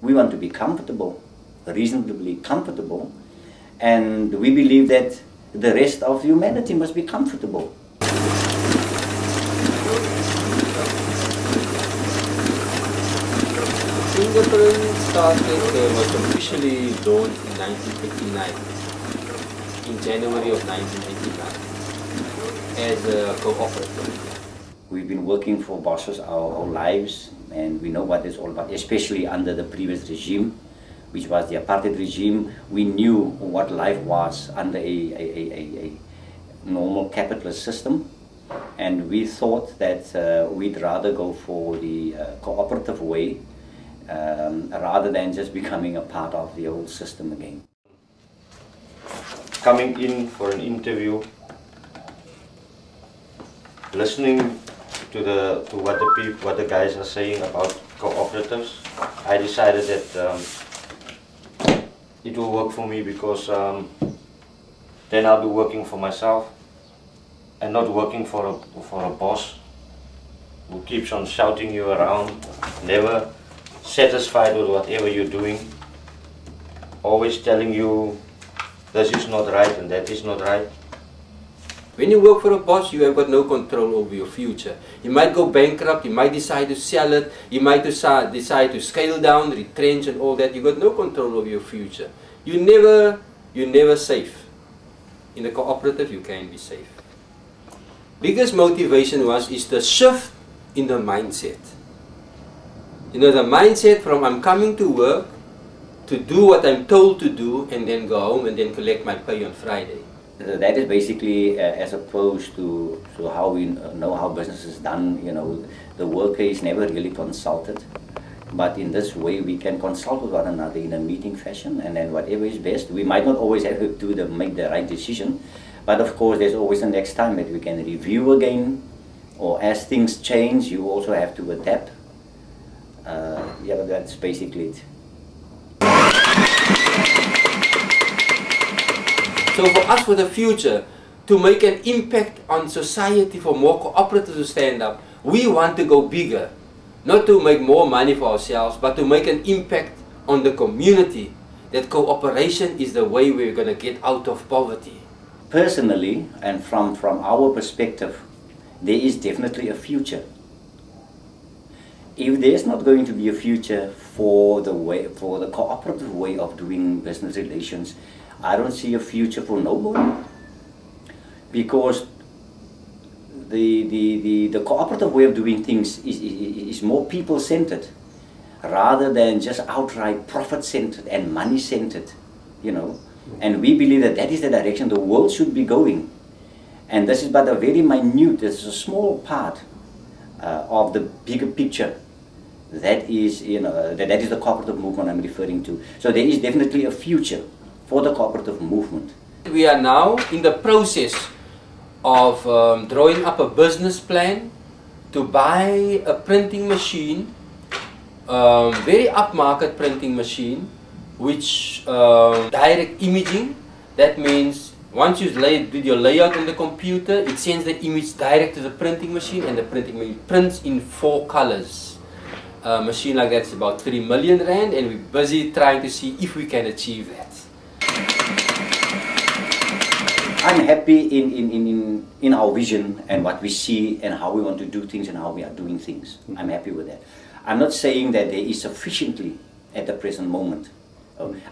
We want to be comfortable, reasonably comfortable, and we believe that the rest of humanity must be comfortable. Fingerprint was officially launched in 1989, in January of 1989, as a cooperative. We've been working for bosses our whole lives, and we know what it's all about, especially under the previous regime, which was the apartheid regime. We knew what life was under a normal capitalist system, and we thought that we'd rather go for the cooperative way rather than just becoming a part of the old system again. Coming in for an interview, listening to what the guys are saying about cooperatives, I decided that it will work for me, because then I'll be working for myself and not working for a boss who keeps on shouting you around, never satisfied with whatever you're doing, always telling you this is not right and that is not right. When you work for a boss, you have got no control over your future. You might go bankrupt, you might decide to sell it, you might decide to scale down, retrench and all that. You got no control over your future. You're never safe. In a cooperative, you can be safe. Biggest motivation is the shift in the mindset. You know, the mindset from I'm coming to work to do what I'm told to do and then go home and then collect my pay on Friday. That is basically as opposed to how we know how business is done. You know, the worker is never really consulted, but in this way we can consult with one another in a meeting fashion, and then whatever is best. We might not always have to make the right decision, but of course there's always the next time that we can review again, or as things change you also have to adapt. Yeah, but that's basically it. So for us, for the future, to make an impact on society, for more cooperatives to stand up, we want to go bigger. Not to make more money for ourselves, but to make an impact on the community. That cooperation is the way we're going to get out of poverty. Personally, and from our perspective, there is definitely a future. If there's not going to be a future for the cooperative way of doing business relations, I don't see a future for nobody, because the cooperative way of doing things is more people-centered rather than just outright profit-centered and money-centered, you know. And we believe that that is the direction the world should be going. And this is but a very minute, this is a small part of the bigger picture. That is, you know, that is the cooperative movement I'm referring to. So there is definitely a future for the cooperative movement. We are now in the process of drawing up a business plan to buy a printing machine, very upmarket printing machine, which direct imaging. That means once you do your layout on the computer, it sends the image direct to the printing machine, and the printing machine prints in 4 colors. A machine like that is about 3 million rand, and we're busy trying to see if we can achieve that. I'm happy in our vision and what we see and how we want to do things and how we are doing things. I'm happy with that. I'm not saying that there is sufficiently at the present moment.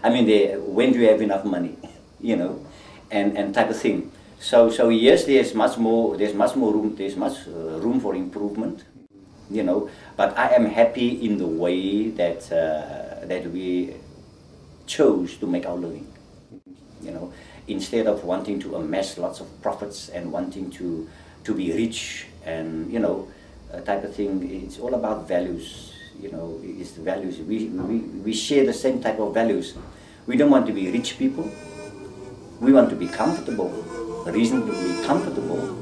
I mean, when do you have enough money, you know, and type of thing. So yes, there's much room for improvement, you know. But I am happy in the way that that we chose to make our living, you know. Instead of wanting to amass lots of profits and wanting to be rich and, you know, type of thing, it's all about values, you know. It's the values. We share the same type of values. We don't want to be rich people. We want to be comfortable, reasonably comfortable,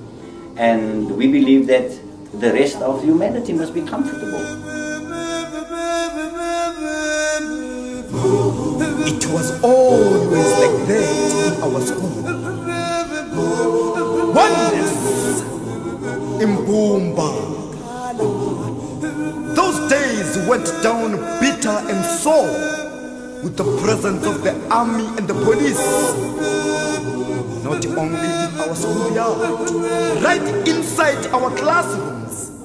and we believe that the rest of humanity must be comfortable. It was always like that in our school. Oneness in Boomba. Those days went down bitter and sore with the presence of the army and the police. Not only in our schoolyard, right inside our classrooms.